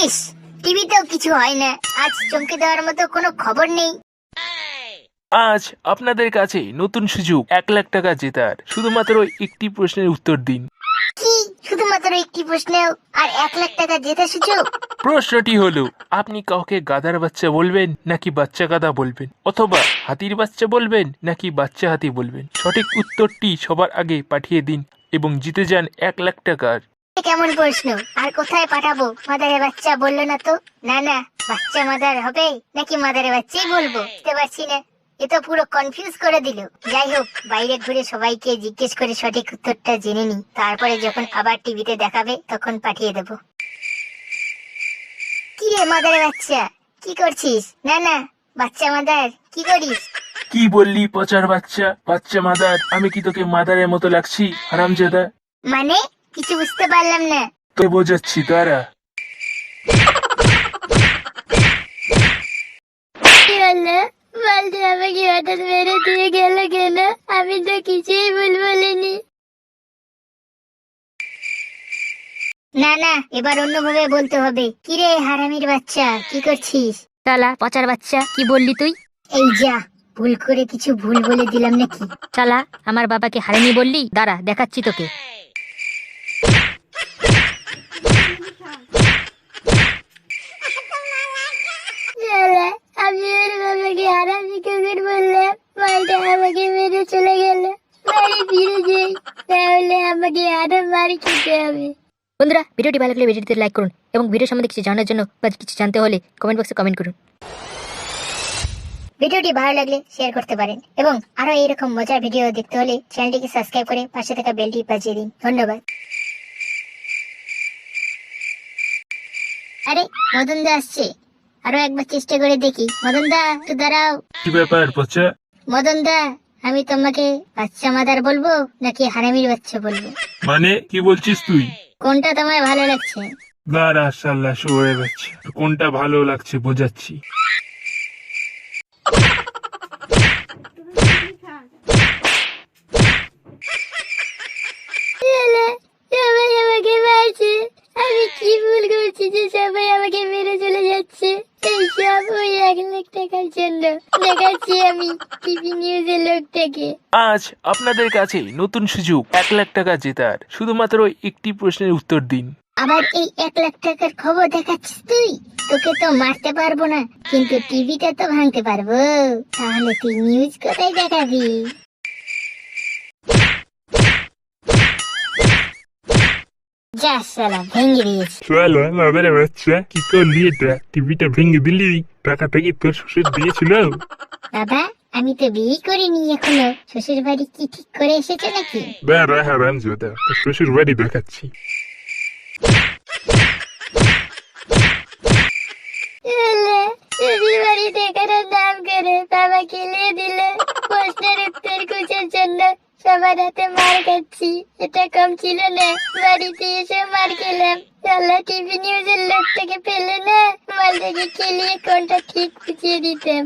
ইস, টিভিতেও কিছু হয় না, আজ চমকে দেওয়ার মতো কোনো খবর নেই। আজ আপনাদের কাছে নতুন সুযোগ 1,00,000 টাকা জেতার। শুধুমাত্র একটি প্রশ্নের উত্তর দিন। কি শুধুমাত্র একটি প্রশ্নেও আর 1,00,000 টাকা জেতার সুযোগ? প্রশ্নটি হলো, আপনি কাউকে গাধার বাচ্চা বলবেন নাকি বাচ্চা গাধা বলবেন, অথবা হাতির বাচ্চা বলবেন নাকি বাচ্চা হাতি বলবেন। সঠিক উত্তরটি সবার আগে পাঠিয়ে দিন এবং জিতে যান 1,00,000 টাকার। কেমন প্রশ্ন, আর কোথায় পাঠাবো? মাদারের বাচ্চা বললো না তো। না না, বাচ্চা মাদার হবে নাকি মাদারের বাচ্চাই বলবো বুঝতে পারছি না। এ তো পুরো কনফিউজ করে দিল। যাই হোক, বাইরে ঘুরে সবাইকে জিজ্ঞেস করে সঠিক উত্তরটা জেনে নি, তারপরে যখন আবার টিভিতে দেখাবে তখন পাঠিয়ে দেবো। কি রে মাদারের বাচ্চা, কি করছিস? না না, বাচ্চা মাদার কি করিস? কি বললি পচার বাচ্চা? বাচ্চা মাদার? আমি কি তোকে মাদারের মতো লাগছি হারামজাদা? মানে কিছু বুঝতে পারলাম না। তো বোঝাচ্ছি তারা। কি হলো বলতে, আমাকে হঠাৎ মেরে দিয়ে গেল কেন? আমি তো কিছুই ভুল বলিনি। না না, এবার অন্যভাবে বলতে হবে। কিরে হারামির বাচ্চা, কি করছিস? শালা পচার বাচ্চা, কি বললি তুই? এই যা, ভুল করে কিছু ভুল বলে দিলাম নাকি? শালা আমার বাবাকে হারেনি বললি? দাঁড়া দেখাচ্ছি তোকে। আমি ওর বাবাকে হারামি কুকুর বললাম, মালটা আমাকে মেরে চলে গেল। বাড়ি ফিরে যাই, তাহলে আমাকে আরো মার খেতে হবে। বন্ধুরা, ভিডিওটি ভালো লাগলে ভিডিওটিতে লাইক করুন এবং ভিডিও সম্বন্ধে কিছু জানার জন্য বা কিছু জানতে হলে কমেন্ট বক্সে কমেন্ট করুন। ভিডিওটি ভালো লাগলে শেয়ার করতে পারেন এবং আরো এরকম মজার ভিডিও দেখতে হলে চ্যানেলটিকে সাবস্ক্রাইব করে পাশে থাকা বেলটি বাজিয়ে দিন। ধন্যবাদ। আরে মদন দা আসছে, আরো একবার চেষ্টা করে দেখি। মদন দা একটু দাঁড়াও। কি ব্যাপার পচা? মদন দা, আমি তোমাকে বাচ্চা মাদার বলবো নাকি হারামির বাচ্চা বলবো? মানে কি বলছিস তুই? কোনটা তোমায় ভালো লাগছে? দাঁড়া শালা শুয়োরের বাচ্চা, কোনটা ভালো লাগছে বোঝাচ্ছি। সবাই আমাকে মারছে, আমি কি ভুল করছি যে সবাই আমাকে মেরে চলে যাচ্ছে? এই সব ওই 1,00,000 টাকার জন্য। দেখাচ্ছি আমি টিভি নিউজের লোকটাকে। আজ আপনাদের কাছে নতুন সুযোগ 1,00,000 টাকা জেতার। শুধুমাত্র একটি প্রশ্নের উত্তর দিন। আবার এই 1,00,000 টাকার খবর দেখাচ্ছিস তুই? তোকে তো মারতে পারবো না, কিন্তু টিভিটা তো ভাঙতে পারবো। তাহলে তুই নিউজ কোথায় দেখাবি? যা শালা, ভেঙে দিয়েছি। শালা বাবার বাচ্চা, কি করলি এটা? টিভিটা ভেঙে দিলি? টাকাটা কি তোর শ্বশুর দিয়েছিল? বাবা, আমি তো বিয়ে করিনি এখনো। শ্বশুর বাড়ি কি ঠিক করে এসেছে নাকি? দাঁড়া হারামজাদা, তোর শ্বশুর বাড়ি দেখাচ্ছি। শ্বশুর বাড়ি দেখানোর নাম করে বাবা খেলিয়ে দিলে। প্রশ্নের উত্তর খুঁজার জন্য সবার হাতে মার খাচ্ছি, এটা কম ছিল না? বাড়িতে এসে মার খেলাম। শালা টিভি নিউজের লোকটাকে পেলে না, মালটাকে খেলিয়ে কোনটা ঠিক বুঝিয়ে দিতাম।